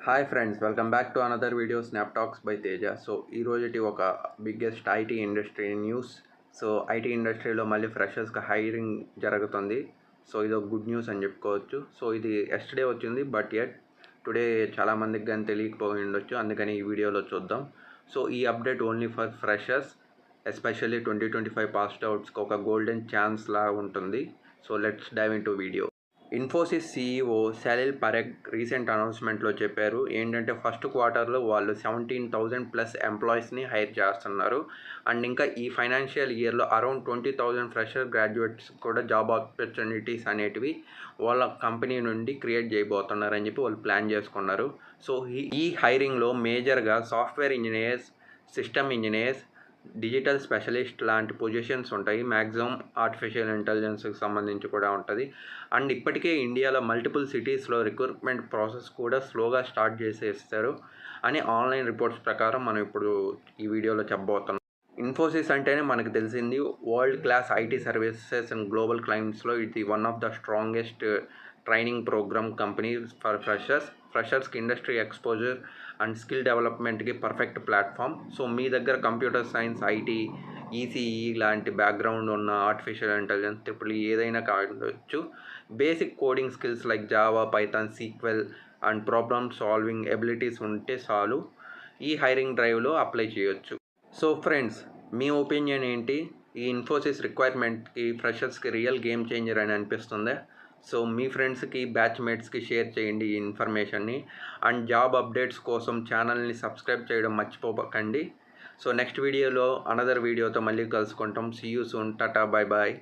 Hi friends, welcome back to another video snap talks by Teja. So ఈరోజుటి ఒక biggest IT industry news. So IT ఇండస్ట్రీలో మళ్ళీ ఫ్రెషర్స్కి hiring జరుగుతుంది. So ఇది ఒక గుడ్ న్యూస్ అని చెప్పుకోవచ్చు. సో ఇది ఎస్టర్డే వచ్చింది, బట్ యట్ టుడే చాలామందికి కానీ తెలియకపోయి ఉండొచ్చు, అందుకని ఈ వీడియోలో చూద్దాం. సో ఈ update only for freshers, especially 2025 passed అవుట్స్కి ఒక గోల్డెన్ ఛాన్స్ లాగా ఉంటుంది. So let's dive in to video. Infosys CEO Salil Parekh recent అనౌన్స్మెంట్లో చెప్పారు ఏంటంటే ఫస్ట్ క్వార్టర్లో వాళ్ళు 17,000+ ఎంప్లాయీస్ని హైర్ చేస్తున్నారు. అండ్ ఇంకా ఈ ఫైనాన్షియల్ ఇయర్లో అరౌండ్ 20,000 ఫ్రెషర్ గ్రాడ్యుయేట్స్ కూడా జాబ్ ఆపర్చునిటీస్ అనేటివి వాళ్ళ కంపెనీ నుండి క్రియేట్ చేయబోతున్నారని చెప్పి వాళ్ళు ప్లాన్ చేసుకున్నారు. సో ఈ హైరింగ్లో మేజర్గా software engineers, system engineers, digital specialist లాంటి పొజిషన్స్ ఉంటాయి. మ్యాక్సిమం ఆర్టిఫిషియల్ ఇంటెలిజెన్స్కి సంబంధించి కూడా ఉంటుంది. అండ్ ఇప్పటికే ఇండియాలో మల్టిపుల్ సిటీస్లో రిక్రూట్మెంట్ ప్రాసెస్ కూడా స్లోగా స్టార్ట్ చేసేస్తారు అని ఆన్లైన్ రిపోర్ట్స్ ప్రకారం మనం ఇప్పుడు ఈ వీడియోలో చెప్పబోతున్నాం. ఇన్ఫోసిస్ అంటేనే మనకు తెలిసింది world class IT services and global క్లయింట్స్లో ఇది one of the strongest training program company for ఫ్రెషర్స్కి ఇండస్ట్రీ ఎక్స్పోజర్ అండ్ స్కిల్ డెవలప్మెంట్కి పర్ఫెక్ట్ ప్లాట్ఫామ్. సో మీ దగ్గర కంప్యూటర్ సైన్స్, ఐటీ, ఈసీఈ లాంటి బ్యాక్గ్రౌండ్ ఉన్న, ఆర్టిఫిషియల్ ఇంటెలిజెన్స్, ట్రిపుల్ ఏదైనా కావచ్చు, basic coding skills like Java, Python, SQL and problem solving abilities ఉంటే చాలు ఈ హైరింగ్ డ్రైవ్లో అప్లై చేయొచ్చు. సో ఫ్రెండ్స్, మీ ఒపీనియన్ ఏంటి? ఈ ఇన్ఫోసిస్ రిక్వైర్మెంట్కి ఫ్రెషర్స్కి రియల్ గేమ్ చేంజర్ అని అనిపిస్తుందా? సో మీ ఫ్రెండ్స్కి, బ్యాచ్మేట్స్కి షేర్ చేయండి ఈ ఇన్ఫర్మేషన్ని. అండ్ జాబ్ అప్డేట్స్ కోసం ఛానల్ని సబ్స్క్రైబ్ చేయడం మర్చిపోకండి. సో నెక్స్ట్ వీడియోలో అనదర్ వీడియోతో మళ్ళీ కలుసుకుంటాం. See you soon. Tata, bye bye.